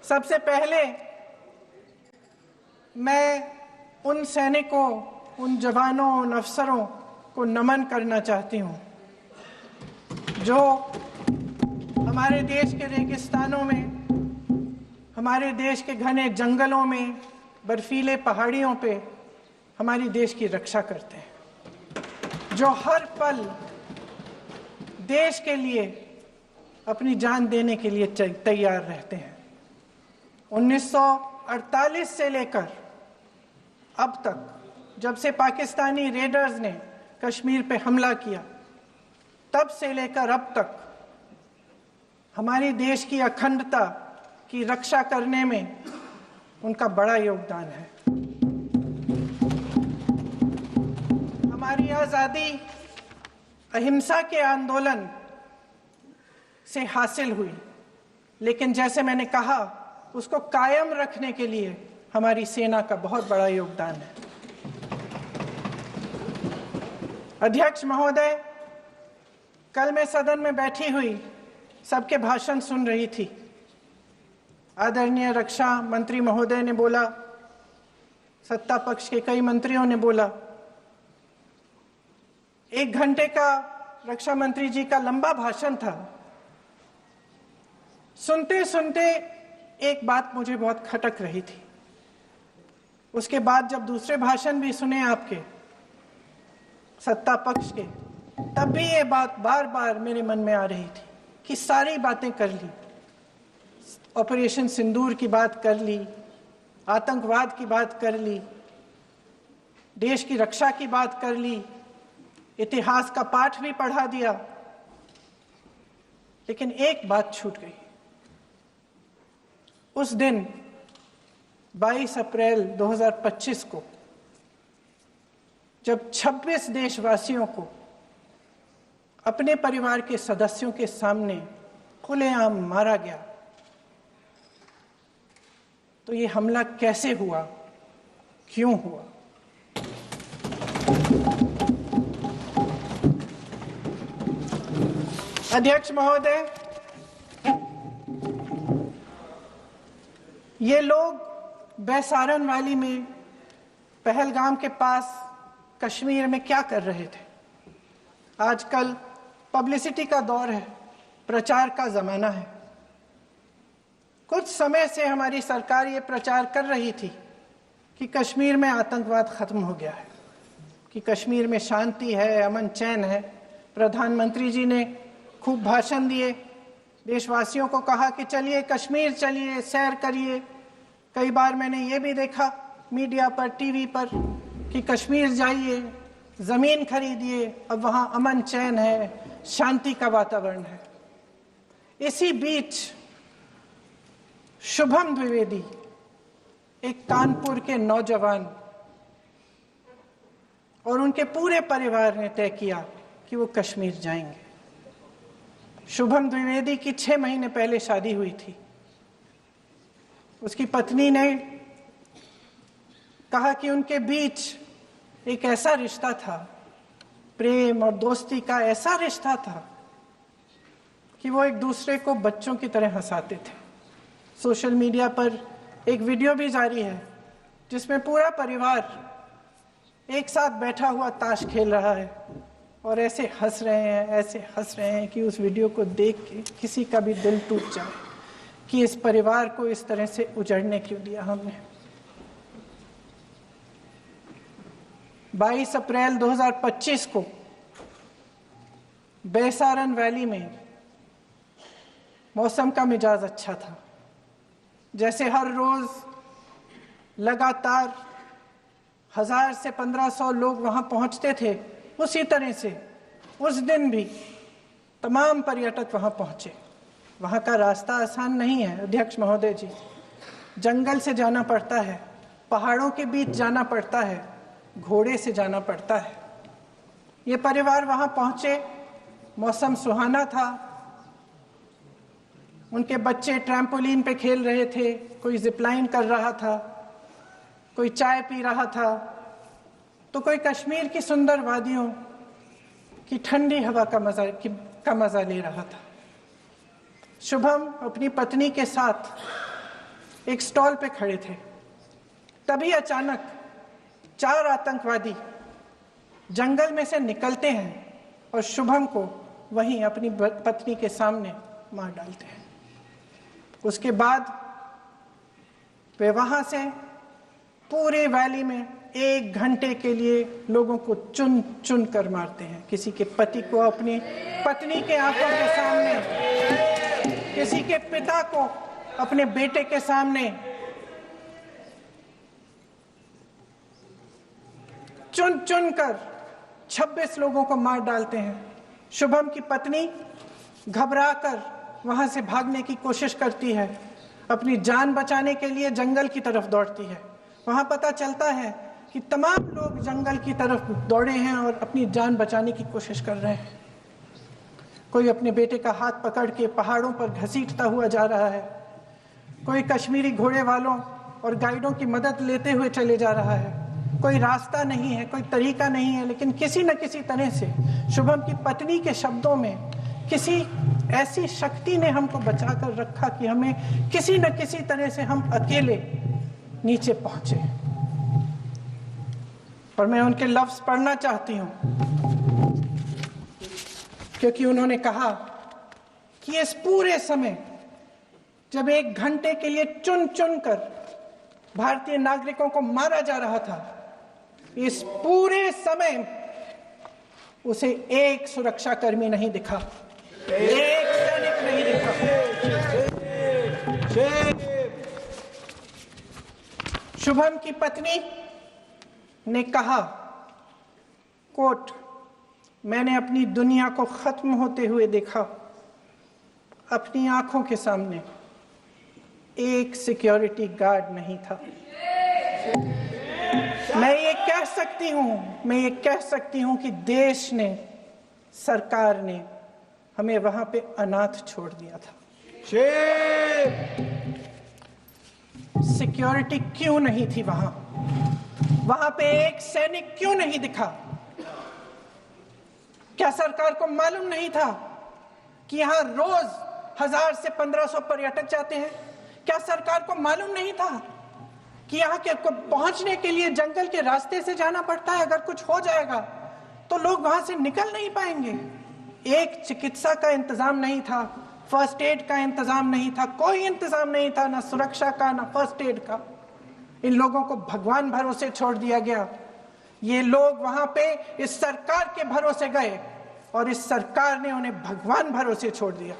सबसे पहले मैं उन सैनिकों, उन जवानों, उन अफसरों को नमन करना चाहती हूँ जो हमारे देश के रेगिस्तानों में, हमारे देश के घने जंगलों में, बर्फीले पहाड़ियों पे हमारी देश की रक्षा करते हैं, जो हर पल देश के लिए अपनी जान देने के लिए तैयार रहते हैं। 1948 से लेकर अब तक, जब से पाकिस्तानी रेडर्स ने कश्मीर पे हमला किया, तब से लेकर अब तक हमारी देश की अखंडता की रक्षा करने में उनका बड़ा योगदान है। हमारी आज़ादी अहिंसा के आंदोलन से हासिल हुई, लेकिन जैसे मैंने कहा, उसको कायम रखने के लिए हमारी सेना का बहुत बड़ा योगदान है। अध्यक्ष महोदय, कल मैं सदन में बैठी हुई सबके भाषण सुन रही थी। आदरणीय रक्षा मंत्री महोदय ने बोला, सत्ता पक्ष के कई मंत्रियों ने बोला। 1 घंटे का रक्षा मंत्री जी का लंबा भाषण था। सुनते सुनते एक बात मुझे बहुत खटक रही थी। उसके बाद जब दूसरे भाषण भी सुने आपके सत्ता पक्ष के, तब भी ये बात बार बार मेरे मन में आ रही थी कि सारी बातें कर ली, ऑपरेशन सिंदूर की बात कर ली, आतंकवाद की बात कर ली, देश की रक्षा की बात कर ली, इतिहास का पाठ भी पढ़ा दिया, लेकिन एक बात छूट गई। उस दिन 22 अप्रैल 2025 को जब 26 देशवासियों को अपने परिवार के सदस्यों के सामने खुलेआम मारा गया, तो ये हमला कैसे हुआ, क्यों हुआ? अध्यक्ष महोदय, ये लोग बैसारन वैली में, पहलगाम के पास कश्मीर में क्या कर रहे थे? आजकल पब्लिसिटी का दौर है, प्रचार का जमाना है। कुछ समय से हमारी सरकार ये प्रचार कर रही थी कि कश्मीर में आतंकवाद खत्म हो गया है, कि कश्मीर में शांति है, अमन चैन है। प्रधानमंत्री जी ने खूब भाषण दिए, देशवासियों को कहा कि चलिए कश्मीर चलिए, सैर करिए। कई बार मैंने ये भी देखा मीडिया पर, टीवी पर, कि कश्मीर जाइए, जमीन खरीदिए, अब वहां अमन चैन है, शांति का वातावरण है। इसी बीच शुभम द्विवेदी, एक कानपुर के नौजवान, और उनके पूरे परिवार ने तय किया कि वो कश्मीर जाएंगे। शुभम द्विवेदी की 6 महीने पहले शादी हुई थी। उसकी पत्नी ने कहा कि उनके बीच एक ऐसा रिश्ता था, प्रेम और दोस्ती का ऐसा रिश्ता था कि वो एक दूसरे को बच्चों की तरह हंसाते थे। सोशल मीडिया पर एक वीडियो भी जारी है जिसमें पूरा परिवार एक साथ बैठा हुआ ताश खेल रहा है और ऐसे हंस रहे हैं, ऐसे हंस रहे हैं कि उस वीडियो को देख के किसी का भी दिल टूट जाए कि इस परिवार को इस तरह से उजड़ने क्यों दिया हमने। 22 अप्रैल 2025 को बैसारन वैली में मौसम का मिजाज अच्छा था। जैसे हर रोज लगातार 1000 से 1500 लोग वहां पहुंचते थे, उसी तरह से उस दिन भी तमाम पर्यटक वहां पहुंचे। वहां का रास्ता आसान नहीं है अध्यक्ष महोदय जी, जंगल से जाना पड़ता है, पहाड़ों के बीच जाना पड़ता है, घोड़े से जाना पड़ता है। ये परिवार वहां पहुंचे, मौसम सुहाना था, उनके बच्चे ट्रैम्पोलिन पे खेल रहे थे, कोई जिपलाइन कर रहा था, कोई चाय पी रहा था, तो कोई कश्मीर की सुंदर वादियों की ठंडी हवा का मजा ले रहा था। शुभम अपनी पत्नी के साथ एक स्टॉल पे खड़े थे। तभी अचानक 4 आतंकवादी जंगल में से निकलते हैं और शुभम को वहीं अपनी पत्नी के सामने मार डालते हैं। उसके बाद वे वहां से पूरे वैली में 1 घंटे के लिए लोगों को चुन चुन कर मारते हैं। किसी के पति को अपनी पत्नी के आंखों के सामने, किसी के पिता को अपने बेटे के सामने, चुन चुन कर 26 लोगों को मार डालते हैं। शुभम की पत्नी घबराकर वहां से भागने की कोशिश करती है, अपनी जान बचाने के लिए जंगल की तरफ दौड़ती है। वहां पता चलता है कि तमाम लोग जंगल की तरफ दौड़े हैं और अपनी जान बचाने की कोशिश कर रहे हैं। कोई अपने बेटे का हाथ पकड़ के पहाड़ों पर घसीटता हुआ जा रहा है, कोई कश्मीरी घोड़े वालों और गाइडों की मदद लेते हुए चले जा रहा है। कोई रास्ता नहीं है, कोई तरीका नहीं है, लेकिन किसी न किसी तरह से शुभम की पत्नी के शब्दों में किसी ऐसी शक्ति ने हमको बचा कर रखा कि हमें किसी न किसी तरह से हम अकेले नीचे पहुंचे। और मैं उनके लफ्ज पढ़ना चाहती हूं, क्योंकि उन्होंने कहा कि इस पूरे समय जब 1 घंटे के लिए चुन चुन कर भारतीय नागरिकों को मारा जा रहा था, इस पूरे समय उसे एक सुरक्षाकर्मी नहीं दिखा, एक सैनिक नहीं दिखा। शुभम की पत्नी ने कहा, कोट, मैंने अपनी दुनिया को खत्म होते हुए देखा। अपनी आंखों के सामने एक सिक्योरिटी गार्ड नहीं था। मैं ये कह सकती हूं कि देश ने, सरकार ने हमें वहां पे अनाथ छोड़ दिया था। सिक्योरिटी क्यों नहीं थी वहां? वहां पे एक सैनिक क्यों नहीं दिखा? क्या सरकार को मालूम नहीं था कि यहां रोज 1000 से 1500 पर्यटक जाते हैं? क्या सरकार को मालूम नहीं था कि यहाँ के को पहुंचने के लिए जंगल के रास्ते से जाना पड़ता है? अगर कुछ हो जाएगा तो लोग वहां से निकल नहीं पाएंगे। एक चिकित्सा का इंतजाम नहीं था, फर्स्ट एड का इंतजाम नहीं था, कोई इंतजाम नहीं था, ना सुरक्षा का ना फर्स्ट एड का। इन लोगों को भगवान भरोसे छोड़ दिया गया। ये लोग वहां पे इस सरकार के भरोसे गए और इस सरकार ने उन्हें भगवान भरोसे छोड़ दिया।